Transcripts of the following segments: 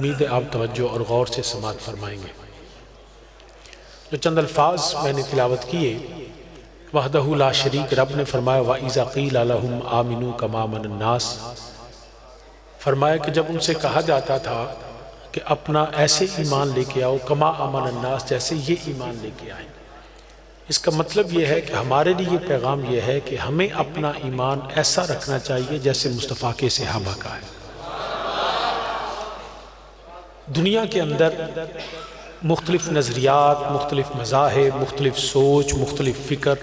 امید ہے آپ توجہ اور غور سے سماعت فرمائیں گے۔ جو چند الفاظ میں نے تلاوت کیے، وحدہ لا شریک رب نے فرمایا وَإِذَا قِيلَ لَهُمْ آمِنُوا كَمَا آمَنَ النَّاسِ، فرمایا کہ جب ان سے کہا جاتا تھا کہ اپنا ایسے ایمان لے کے آؤ کما آمن الناس، جیسے یہ ایمان لے کے آئے۔ اس کا مطلب یہ ہے کہ ہمارے لیے یہ پیغام یہ ہے کہ ہمیں اپنا ایمان ایسا رکھنا چاہیے جیسے مصطفیٰ کے صحابہ کا ہے۔ دنیا کے اندر مختلف نظریات، مختلف مذاہب، مختلف سوچ، مختلف فکر،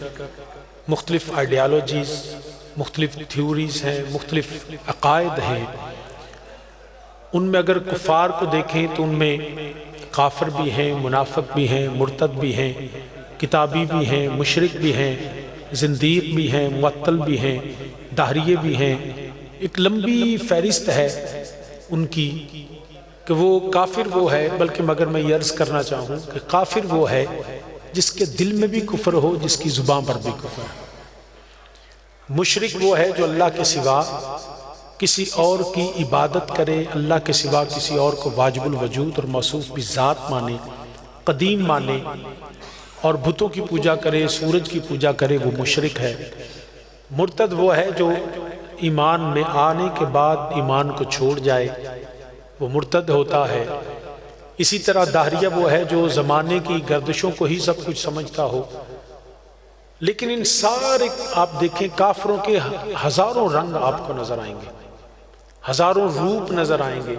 مختلف آئیڈیالوجیز، مختلف تھیوریز ہیں، مختلف عقائد ہیں۔ ان میں اگر کفار کو دیکھیں تو ان میں کافر بھی ہیں، منافق بھی ہیں، مرتد بھی ہیں، کتابی بھی ہیں، مشرک بھی ہیں، زندیق بھی ہیں، معطل بھی ہیں، دہریے بھی ہیں۔ ایک لمبی فہرست ہے ان کی کہ وہ کافر وہ ہے، بلکہ مگر میں یہ عرض کرنا چاہوں کہ کافر وہ ہے جس کے دل میں بھی کفر ہو، جس کی زبان پر بھی کفر ہو۔ مشرک وہ ہے جو اللہ کے سوا کسی اور کی عبادت کرے، اللہ کے سوا کسی اور کو واجب الوجود اور موصوف بذات مانے، قدیم مانے اور بتوں کی پوجا کرے، سورج کی پوجا کرے، وہ مشرک ہے۔ مرتد وہ ہے جو ایمان میں آنے کے بعد ایمان کو چھوڑ جائے، وہ مرتد ہوتا ہے۔ اسی طرح دہریہ وہ ہے جو زمانے کی گردشوں کو ہی سب کچھ سمجھتا ہو۔ لیکن ان سارے آپ دیکھیں کافروں کے ہزاروں رنگ آپ کو نظر آئیں گے، ہزاروں روپ نظر آئیں گے،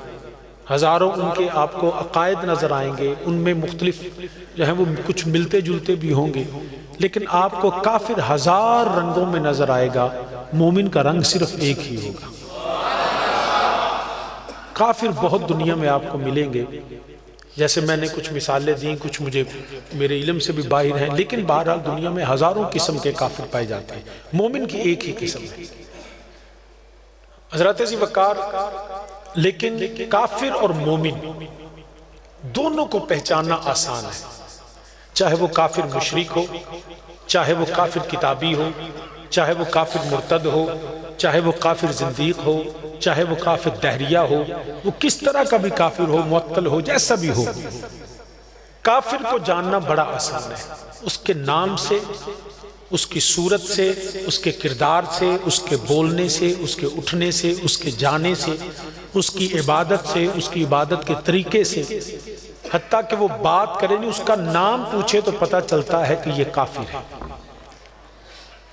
ہزاروں ان کے آپ کو عقائد نظر آئیں گے۔ ان میں مختلف جو ہیں وہ کچھ ملتے جلتے بھی ہوں گے، لیکن آپ کو کافر ہزار رنگوں میں نظر آئے گا، مومن کا رنگ صرف ایک ہی ہوگا۔ کافر بہت دنیا میں آپ کو ملیں گے، جیسے میں نے کچھ مثالیں دیں، کچھ مجھے میرے علم سے بھی باہر ہیں، لیکن بہرحال دنیا میں ہزاروں قسم کے کافر پائے جاتے ہیں، مومن کی ایک ہی قسم ہے۔ حضرت ذی وقار، لیکن کافر اور مومن دونوں کو پہچاننا آسان ہے، چاہے وہ کافر مشرک ہو، چاہے وہ کافر کتابی ہو، چاہے وہ کافر مرتد ہو، چاہے وہ کافر زندیق ہو، چاہے وہ کافر دہریہ ہو، وہ کس طرح کا بھی کافر ہو، معطل ہو، جیسا بھی ہو، کافر کو جاننا بڑا آسان ہے۔ اس کے نام سے، اس کی صورت سے، اس کے کردار سے، اس کے بولنے سے، اس کے اٹھنے سے، اس کے جانے سے، اس کی عبادت سے، اس کی عبادت کے طریقے سے، حتیٰ کہ وہ بات کرے نہیں، اس کا نام پوچھے تو پتہ چلتا ہے کہ یہ کافر ہے۔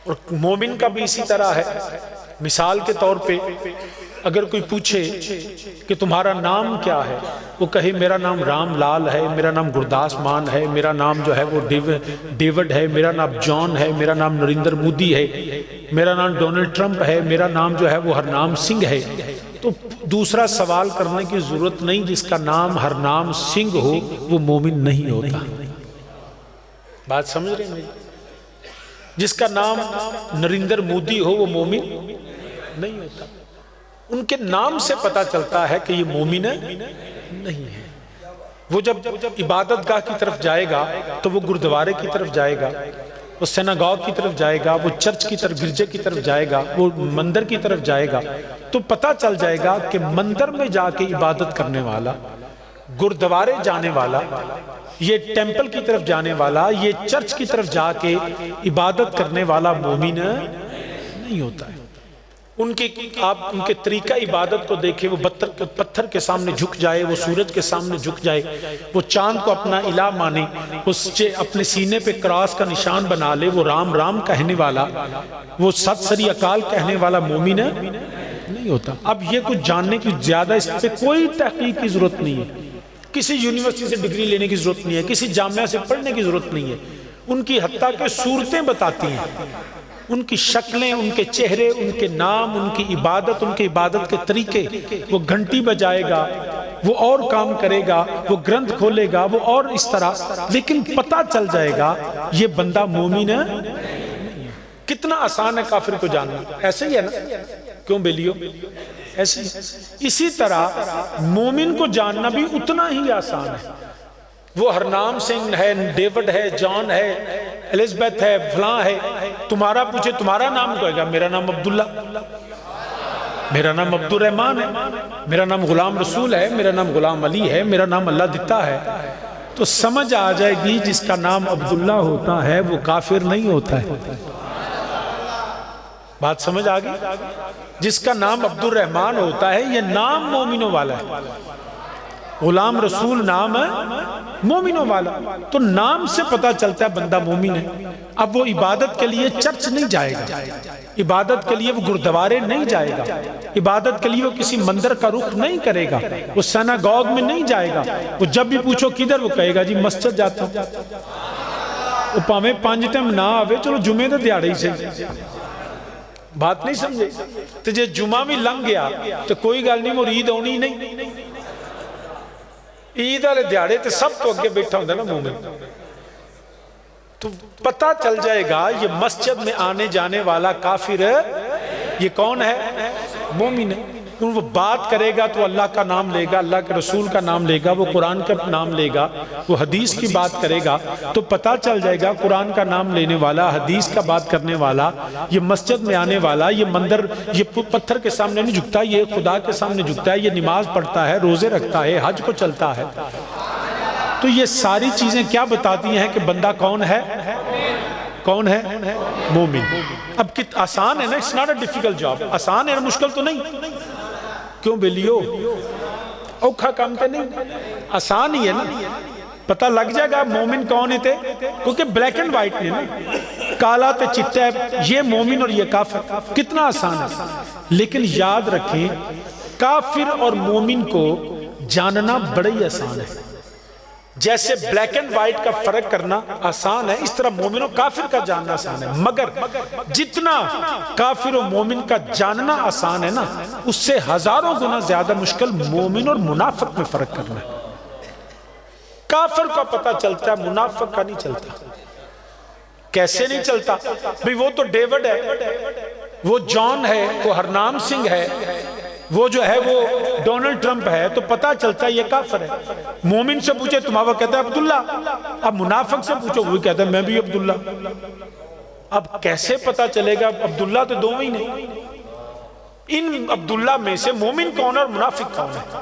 اور مومن کا بھی اسی طرح ہے۔ مثال کے طور پہ اگر کوئی پوچھے کہ تمہارا نام کیا ہے، وہ کہے میرا نام رام لال ہے، میرا نام گرداس مان ہے، میرا نام جو ہے وہ ڈیوڈ ہے، میرا نام جان ہے، میرا نام نریندر مودی ہے، میرا نام ڈونلڈ ٹرمپ ہے، میرا نام جو ہے وہ ہرنام سنگھ ہے، تو دوسرا سوال کرنے کی ضرورت نہیں۔ جس کا نام ہرنام سنگھ ہو وہ مومن نہیں ہوتا۔ بات سمجھ رہے ہیں؟ جس کا نام نریندر مودی ہو وہ مومن نہیں ہوتا۔ ان کے نام سے پتہ چلتا ہے کہ یہ مومن نہیں ہے۔ وہ جب عبادت گاہ کی طرف جائے گا تو وہ گردوارے کی طرف جائے گا، وہ سیناگوگ کی طرف جائے گا، وہ چرچ کی طرف، گرجے کی طرف جائے گا، وہ مندر کی طرف جائے گا، تو پتہ چل جائے گا کہ مندر میں جا کے عبادت کرنے والا، گردوارے جانے والا، یہ ٹیمپل کی طرف جانے والا، یہ چرچ کی طرف جا کے عبادت کرنے والا مومن نہیں ہوتا ہے۔ آپ ان کے طریقہ عبادت کو دیکھیں، وہ پتھر کے سامنے جھک جائے، وہ سورج کے سامنے جھک جائے، وہ چاند کو اپنا الہ مانے، اپنے سینے پہ کراس کا نشان بنا لے، وہ رام رام کہنے والا، وہ ست سری اکال کہنے والا مومن نہیں ہوتا۔ اب یہ کچھ جاننے کی زیادہ اس پہ کوئی تحقیق کی ضرورت نہیں ہے، کسی یونیورسٹی سے ڈگری لینے کی ضرورت نہیں ہے، کسی جامعہ سے پڑھنے کی ضرورت نہیں ہے۔ ان کی حتیٰ کہ صورتیں بتاتی ہیں، ان کی شکلیں، ان کے چہرے، ان کے نام، ان کی عبادت، ان کی عبادت کے طریقے۔ وہ گھنٹی بجائے گا، وہ اور کام کرے گا، وہ گرنتھ کھولے گا، وہ اور اس طرح، لیکن پتہ چل جائے گا یہ بندہ مومن ہے۔ کتنا آسان ہے کافر کو جاننا، ایسے ہی ہے نا؟ کیوں بیلیو؟ ایسے ہی۔ اسی طرح مومن کو جاننا بھی اتنا ہی آسان ہے۔ وہ ہرنام سنگھ ہے، ڈیوڈ ہے، جان ہے، الزبیتھ ہے، فلاں ہے، تمہارا پوچھے تمہارا نام کہے گا میرا نام عبداللہ۔ میرا نام عبد الرحمن ہے، میرا نام غلام رسول ہے، میرا نام غلام علی ہے، میرا نام اللہ دیتا ہے، تو سمجھ آ جائے گی جس کا نام عبداللہ ہوتا ہے وہ کافر نہیں ہوتا ہے۔ بات سمجھ آ گئی؟ جس کا نام عبد الرحمن ہوتا ہے یہ نام مومنوں والا ہے، غلام رسول نام ہے مومنوں والا، تو نام سے پتہ چلتا ہے بندہ مومن ہے۔ اب وہ عبادت کے لیے چرچ نہیں جائے گا، عبادت کے لیے وہ گردوارے نہیں جائے گا، عبادت کے لیے وہ کسی مندر کا رخ نہیں کرے گا، وہ سناگوگ میں نہیں جائے گا، وہ جب بھی پوچھو کدھر، وہ کہے گا جی مسجد جاتا ہوں۔ وہ پاویں 5 ٹائم نہ آوے، چلو جمعے تو دیہڑے ہی سے، بات نہیں سمجھے؟ تو جے جمعہ بھی لنگ گیا تو کوئی گل نہیں، وہ عید ہونی نہیں، عید والے دیہڑے تو سب تو اگے بیٹھا ہوتا ہے نا مومن، تو پتہ چل جائے گا یہ مسجد میں آنے جانے والا کافر یہ کون ہے؟ مومن ہے۔ وہ بات کرے گا تو اللہ کا نام لے گا، اللہ کے رسول کا نام لے گا، وہ قرآن کا نام لے گا، وہ حدیث کی بات کرے گا، تو پتہ چل جائے گا قرآن کا نام لینے والا، حدیث کا بات کرنے والا، یہ مسجد میں آنے والا، یہ مندر، یہ پتھر کے سامنے نہیں جھکتا، یہ خدا کے سامنے جھکتا ہے، یہ نماز پڑھتا ہے، روزے رکھتا ہے، حج کو چلتا ہے۔ تو یہ ساری چیزیں کیا بتاتی ہیں کہ بندہ کون ہے؟ کون ہے؟ مومن۔ اب آسان ہے نا، it's not a difficult job، آسان ہے نا، مشکل تو نہیں، کیوں بیلیو اوکھا کام تے نہیں، آسان ہی ہے نا، پتہ لگ جائے گا مومن کون ہے تھے، کیونکہ بلیک اینڈ وائٹ نے نا، کالا تے چٹا ہے، یہ مومن اور یہ کافر، کتنا آسان ہے۔ لیکن یاد رکھیں کافر اور مومن کو جاننا بڑا ہی آسان ہے، جیسے بلیک اینڈ وائٹ کا فرق کرنا آسان ہے، اس طرح مومن و کافر کا جاننا آسان ہے، مگر جتنا کافر و مومن کا جاننا آسان ہے نا، اس سے ہزاروں گنا زیادہ مشکل مومن اور منافق میں فرق کرنا ہے۔ کافر کا پتہ چلتا ہے، منافق کا نہیں چلتا۔ کیسے نہیں چلتا؟ بھئی وہ تو ڈیوڈ ہے، وہ جان ہے، وہ ہرنام سنگھ ہے، وہ جو ہے وہ ڈونلڈ ٹرمپ ہے، تو پتہ چلتا ہے یہ کافر ہے۔ مومن سے پوچھے تمہارا کہتا ہے عبداللہ، اب منافق سے پوچھو وہی کہتا ہے میں بھی عبداللہ۔ اب کیسے پتہ چلے گا؟ عبداللہ تو دو ہی نہیں، ان عبداللہ میں سے مومن کون اور منافق کون ہے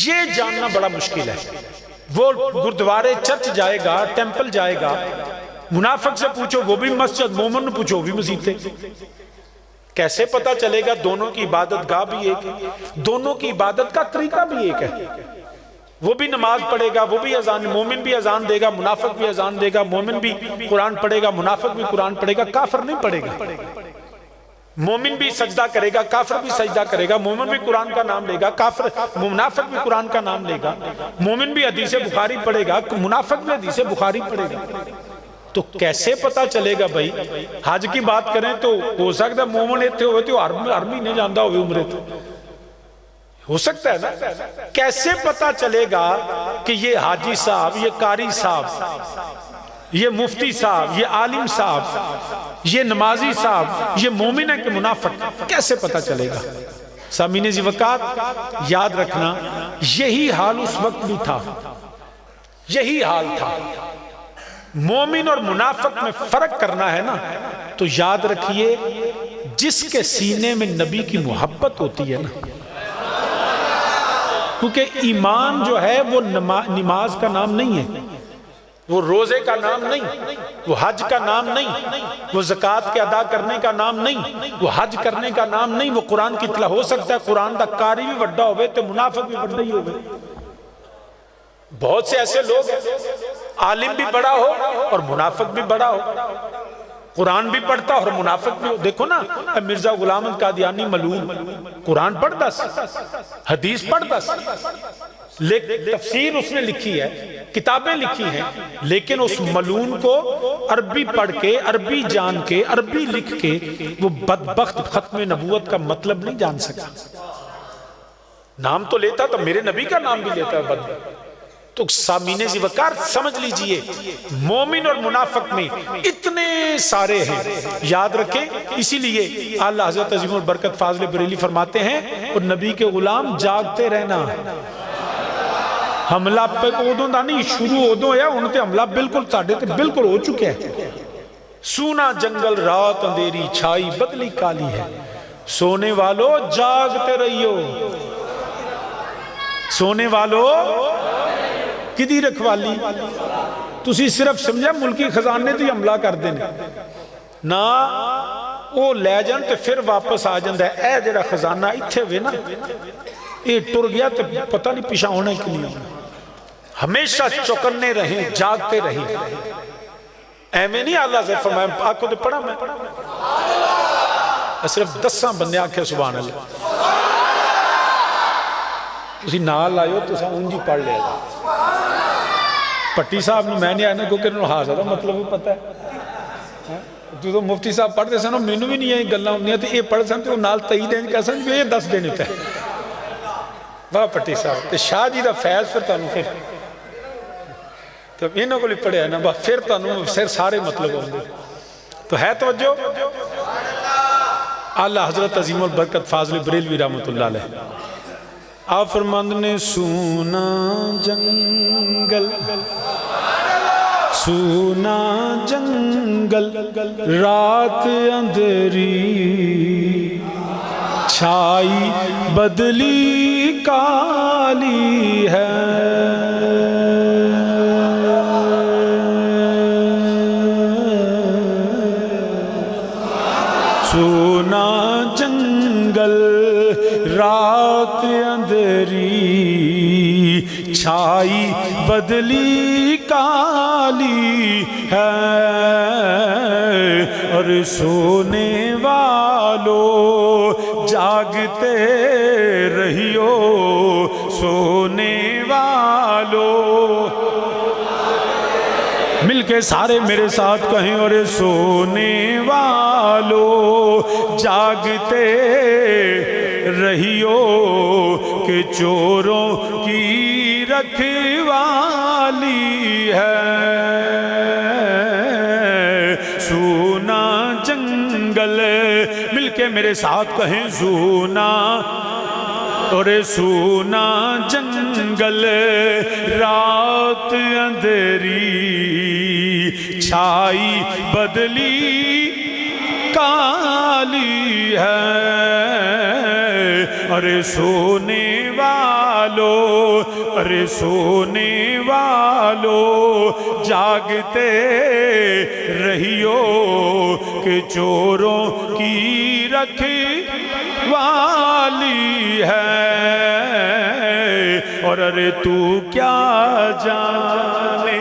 یہ جاننا بڑا مشکل ہے۔ وہ گردوارے چرچ جائے گا، ٹیمپل جائے گا، منافق سے پوچھو وہ بھی مسجد، مومن پوچھو وہ بھی مسجد تھے۔ کیسے پتہ چلے گا؟ دونوں کی عبادت گاہ بھی ایک ہے، دونوں کی عبادت کا طریقہ بھی ایک ہے، وہ بھی نماز پڑھے گا، وہ بھی اذان، مومن بھی اذان دے گا، منافق بھی اذان دے گا، مومن بھی قرآن پڑھے گا، منافق بھی قرآن پڑھے گا، کافر نہیں پڑھے گا۔ مومن بھی سجدہ کرے گا، کافر بھی سجدہ کرے گا، مومن بھی قرآن کا نام لے گا، کافر منافق بھی قرآن کا نام لے گا، مومن بھی حدیث بخاری پڑھے گا، منافق بھی حدیث بخاری پڑھے گا۔ تو کیسے پتہ چلے گا بھائی؟ حج کی بات کریں تو ہو سکتا ہے مومن ایتھے ہوئے تو عربی نہیں جاندہ ہوئے عمرے تو ہو سکتا ہے نا۔ کیسے پتہ چلے گا کہ یہ حاجی صاحب، یہ قاری صاحب، یہ مفتی صاحب، یہ عالم صاحب، یہ نمازی صاحب، یہ مومن ہے کہ منافق؟ کیسے پتہ چلے گا؟ سامعین ذی وقار یاد رکھنا یہی حال اس وقت بھی تھا، یہی حال تھا۔ مومن اور منافق میں فرق کرنا ہے نا، تو یاد رکھیے جس کے سینے میں نبی کی محبت ہوتی ہے نا، کیونکہ ایمان جو ہے وہ نماز کا نام نہیں ہے، وہ روزے کا نام نہیں، وہ حج کا نام نہیں، وہ زکوٰۃ کے ادا کرنے کا نام نہیں، وہ حج کرنے کا نام نہیں، وہ قرآن کی تلاوت ہو سکتا ہے قرآن دا قاری بھی بڑا ہوئے تو منافق بھی بڑا ہی ہوئے۔ بہت سے ایسے لوگ ہیں عالم بھی بڑا ہو اور منافق بھی بڑا ہو، قرآن بھی پڑھتا اور منافق بھی ہو۔ دیکھو نا مرزا غلام احمد قادیانی ملعون قرآن پڑھتا سی، حدیث پڑھتا سی، تفسیر اس نے لکھی ہے، کتابیں لکھی ہیں، لیکن اس ملعون کو عربی پڑھ کے، عربی جان کے، عربی لکھ کے وہ بدبخت ختم نبوت کا مطلب نہیں جان سکا۔ نام تو لیتا تو میرے نبی کا نام بھی لیتا ہے بدبخت۔ تو سامعین ذی وقار سمجھ لیجئے مومن اور منافق میں اتنے سارے ہیں، یاد رکھیں۔ اسی لیے اللہ حضرت عظیم البرکت فاضل بریلی فرماتے ہیں اور نبی کے غلام جاگتے رہنا، حملہ پہ ادوں دا نہیں شروع ادوں ہے، انہوں تے حملہ بالکل ساڑھے تے بالکل ہو چکے ہیں۔ سونا جنگل رات اندھیری چھائی بدلی کالی ہے، سونے والو جاگتے رہیو، سونے والو کدی رکھوالی؟ تسی صرف سمجھا ملکی خزانے تو ہی حملہ کر دینے نا، وہ لے جان تو پھر واپس آ جاندہ ہے۔ اے جڑا خزانہ اتھے ہوئے نا، یہ ٹر گیا تو پتہ نہیں پیشہ ہونا کے لیے ہونا۔ ہمیشہ چکنے رہیں، جاگتے رہیں۔ اے میں نہیں اللہ سے فرمایا، آپ کو تو پڑھا میں صرف 10 بندے آنکھیں سبحان اللہ اسی نال آئیو تو سا انجی پڑھ لے گا۔ پٹی صاحب نے میں نے آئینا کو کرنے حاضر مطلب بھی پتہ ہے، جو مفتی صاحب پڑھ دے سنو مینو بھی نہیں ہے گلہ ہونی ہے تو یہ پڑھ سن تو نال تئی دیں کہہ سن جو یہ 10 دن ہوتا ہے۔ واہ پٹی صاحب تو شاہ جی دا فیض پھر تانوں پھر تو انہوں کو لی پڑھے ہے نا، پھر تانوں پھر سارے مطلب ہوں گے تو ہے توجہ۔ اللہ حضرت عظیم البرکت فاضل بریلوی رحمت اللہ علیہ آپ فرماند نے سونا جنگل، سونا جنگل رات اندری چھائی بدلی کالی ہے، سونا جنگل رات اندری چھائی بدلی کالی ہے، اور سونے والو جاگتے رہیو، سونے والو مل کے سارے میرے ساتھ کہیں، اور سونے والو جاگتے رہیو کہ چوروں کی رکھوالی ہے، سونا جنگل مل کے میرے ساتھ کہیں سونا، اور سونا جنگل رات اندری چھائی بدلی کالی ہے، ارے سونے والو، ارے سونے والو جاگتے رہیو کہ چوروں کی رکھوالی ہے، اور ارے تو کیا جانے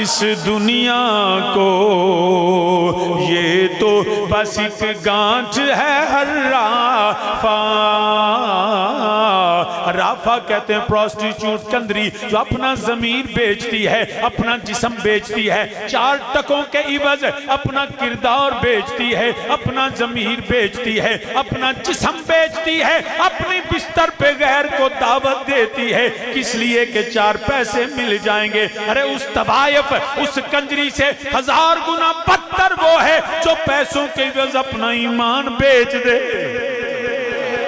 اس دنیا کو، یہ تو بس ایک گانٹھ ہے حرافہ، حرافہ کہتے ہیں پروسٹیچیوٹ کندری جو اپنا ضمیر بیچتی ہے، اپنا جسم بیچتی ہے، 4 ٹکوں کے عوض اپنا کردار بیچتی ہے، اپنا ضمیر بیچتی ہے، اپنا جسم بیچتی ہے، اپنی بستر پہ غیر کو دعوت دیتی ہے، کس لیے کہ 4 پیسے مل جائیں گے۔ ارے اس طوائف اس کنجری سے 1000 گنا بدتر وہ ہے جو پیسوں کے عوض اپنا ایمان بیچ دے۔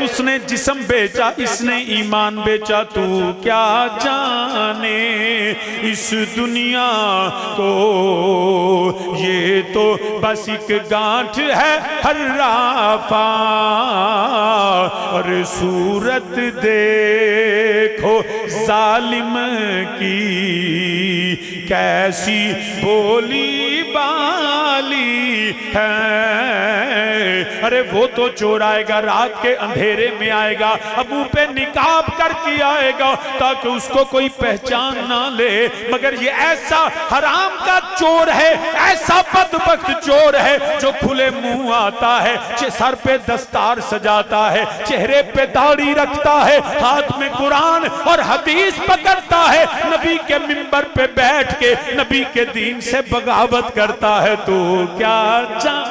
اس نے جسم بیچا، اس نے ایمان بیچا، تو کیا جانے اس دنیا کو، یہ تو بس ایک گانٹھ ہے حرافہ، اور صورت دیکھو ظالم کی کیسی بولی بالی ہے، ارے وہ تو چور آئے گا رات کے اندھیرے میں آئے گا، ابو پہ نقاب کر کے آئے گا تاکہ اس کو کوئی پہچان نہ لے، مگر یہ ایسا حرام کا چور ہے، ایسا بدبخت چور ہے جو کھلے منہ آتا ہے، سر پہ دستار سجاتا ہے، چہرے پہ داڑھی رکھتا ہے، ہاتھ میں قرآن اور حدیث پکڑتا ہے، نبی کے منبر پہ بیٹھ کے نبی کے دین سے بغاوت کرتا ہے، تو کیا جان۔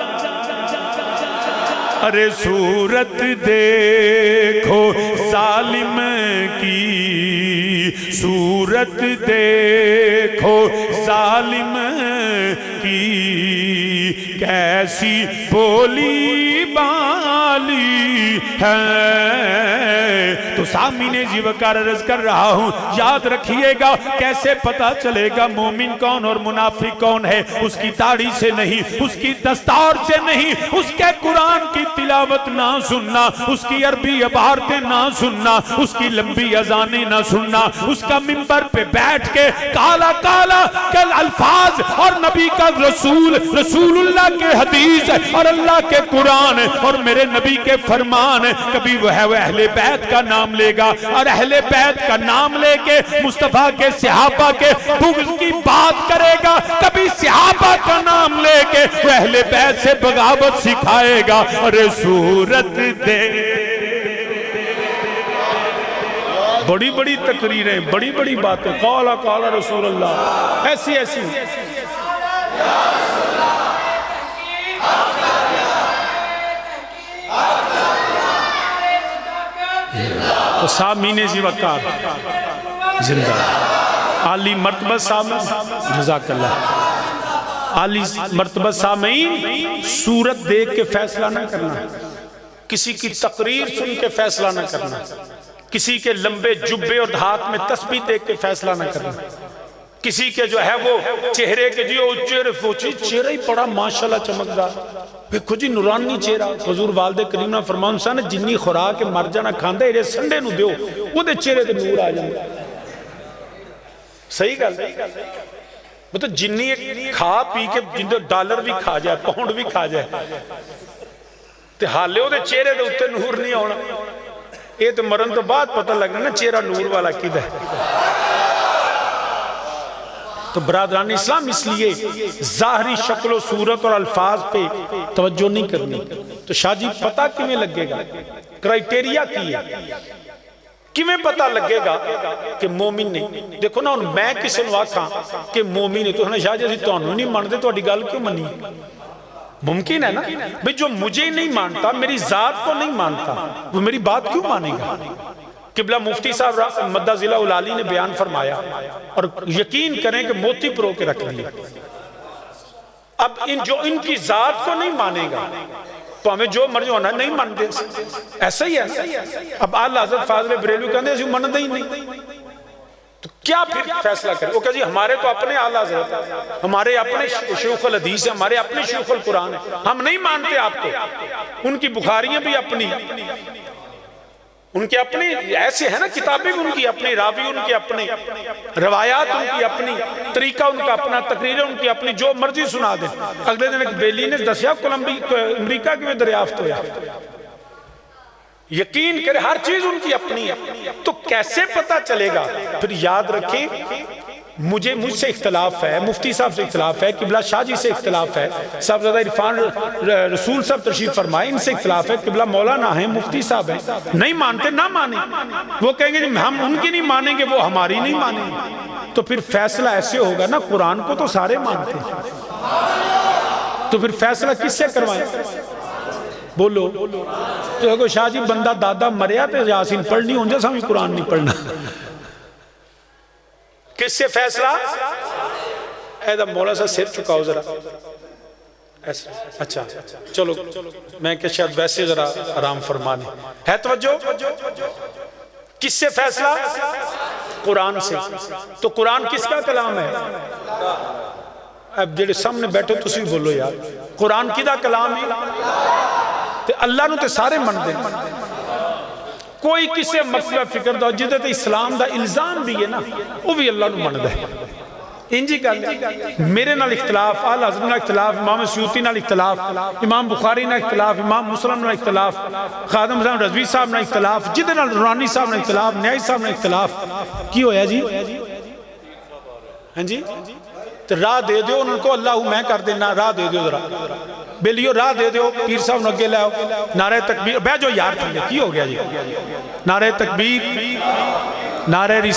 ارے صورت دیکھو ظالم کی، صورت دیکھو ظالم کی کیسی بولی بالی والی ہے۔ تو سامعین جی وقار عرض کر رہا ہوں، یاد رکھیے گا کیسے پتا چلے گا مومن کون اور منافق کون ہے؟ اس کی داڑھی سے نہیں، اس کی دستار سے نہیں، اس کے قرآن کی تلاوت نہ سننا، اس کی عربی عبارتیں نہ سننا، اس کی لمبی اذانیں نہ سننا، اس کا منبر پہ بیٹھ کے کالا کالا کل الفاظ اور نبی کا رسول اللہ کے حدیث اور اللہ کے قرآن اور میرے نبی کے فرمان، کبھی وہ ہے وہ اہل بیت کا نام لے گا اور اہل بیت کا نام لے کے مصطفیٰ کے صحابہ کے بغض کی بات کرے گا، کبھی صحابہ کا نام لے کے وہ اہل بیت سے بغاوت سکھائے گا۔ اور صورت دے بڑی بڑی تقریریں، بڑی بڑی باتیں، قال قال رسول اللہ، ایسی ایسی۔ تو سامعین زی وقار زندہ عالی مرتبہ سامعین، جزاک اللہ، عالی مرتبہ سامعین، صورت دیکھ کے فیصلہ نہ کرنا، کسی کی تقریر سن کے فیصلہ نہ کرنا، کسی کے لمبے جبے اور ہاتھ میں تسبیح دیکھ کے فیصلہ نہ کرنا، کسی کے جو ہے وہ چہرے کے جو چہرہ ہی پڑا ماشاءاللہ چمکدار، دیکھو جی نورانی چہرہ، حضور والد کریم نے فرمایا نے جنی خوراک مر جانا کھاندا اے سنڈے نو دیو وہ دے چہرے تے نور آ جاندا۔ صحیح گل، مطلب جنی کھا پی کے جن ڈالر بھی کھا جائے، پاؤنڈ بھی کھا جائے تے حالے وہ دے چہرے دے اوتے نور نہیں آنا، یہ تو مرن تو بعد پتہ لگنا نا چہرہ نور والا کدھر ہے۔ تو برادران اسلام اس لیے ظاہری شکل و صورت اور الفاظ پہ توجہ نہیں کرنی۔ تو شاہ جی پتہ کیویں لگے گا؟ کرائیٹیریا کی ہے، کیویں پتہ لگے گا کہ مومن نہیں؟ دیکھو نا میں کسی نو آکھاں کہ مومن ہے تو شاہ جی اسی تانوں نہیں مانتے، تہاڈی گل کیوں منی؟ ممکن ہے نا بھئی جو مجھے نہیں مانتا، میری ذات کو نہیں مانتا، وہ میری بات کیوں مانے گا؟ قبلہ مفتی صاحب مدہ ضلع العالی نے بیان فرمایا اور یقین کریں کہ موتی پرو کے رکھ دیا۔ اب جو ان کی ذات کو نہیں مانے گا تو ہمیں جو مرضی ہونا نہیں مانتے، ایسا ہی ہے۔ اب آل حضرت فاضل بریلوی کہتے ہیں ایسے مانتے ہی نہیں، تو کیا پھر فیصلہ کریں؟ وہ کہ جی ہمارے تو اپنے اعلیٰ حضرت ہیں، ہمارے اپنے شیوخ الحدیث ہیں، ہمارے اپنے شیوخ القرآن ہیں، ہم نہیں مانتے آپ کو۔ ان کی بخاریاں بھی اپنی، ان کے اپنے ایسے ہیں نا، کتابیں بھی ان کی اپنی، راوی ان کی اپنی، روایات ان کی اپنی، طریقہ ان کا اپنا، تقریریں ان کی اپنی، جو مرضی سنا دیں۔ اگلے دن ایک بیلی نے دسیا امریکہ کے میں دریافت ہویا، یقین کرے ہر چیز ان کی اپنی ہے، تو کیسے پتہ چلے گا؟ پھر یاد رکھیں مجھ سے اختلاف ہے، مفتی صاحب سے اختلاف ہے، قبلہ شاہ جی سے اختلاف ہے، صاحبزادہ عرفان رسول صاحب تشریف فرمائے ان سے اختلاف ہے، قبلہ مولانا ہیں، مفتی صاحب ہیں، نہیں مانتے نہ مانیں، وہ کہیں گے ہم ان کی نہیں مانیں گے، وہ ہماری نہیں مانیں گے، تو پھر فیصلہ ایسے ہوگا نا، قرآن کو تو سارے مانتے ہیں، تو پھر فیصلہ کس سے کروائیں؟ بولو تو اگر شاہ جی بندہ دادا مریا تو یاسین پڑھنی ہوں جیسا ہمیں قرآن نہیں پڑھنا، کس سے فیصلہ؟ ایدہ مولا سا سر چکاؤ ذرا، اچھا چلو میں کہ شاید ویسے ذرا آرام فرمانے ہے، توجہ کس سے فیصلہ؟ قرآن سے۔ تو قرآن کس کا کلام ہے؟ اب جڑے سامنے بیٹھو تسی بولو یار، قرآن کی دا کلام ہے، تے اللہ نو تے سارے من دیں، کوئی کسے مسئلہ فکر دا جدت اسلام دا الزام بھی ہے نا، وہ بھی اللہ نو من دے۔ انجی کہا میرے نال اختلاف، آل حضرت نال اختلاف، امام سیوطی نال اختلاف، امام بخاری نال اختلاف، امام مسلم نال اختلاف، خادم حسین رضوی صاحب نال اختلاف، جدے نال رانی صاحب نال اختلاف، نیائی صاحب نال اختلاف، کی ہویا جی؟ ہاں جی؟ تو راہ دے دیو انہوں کو، اللہ میں کر دینا، راہ دے دیو ذرا بیلیو، راہ دے دیو، پیر صاحب نگے لائو، نعرہ تکبیر، بے جو یار تھے کی ہو گیا جی، نعرہ تکبیر، نعرہ رسالت۔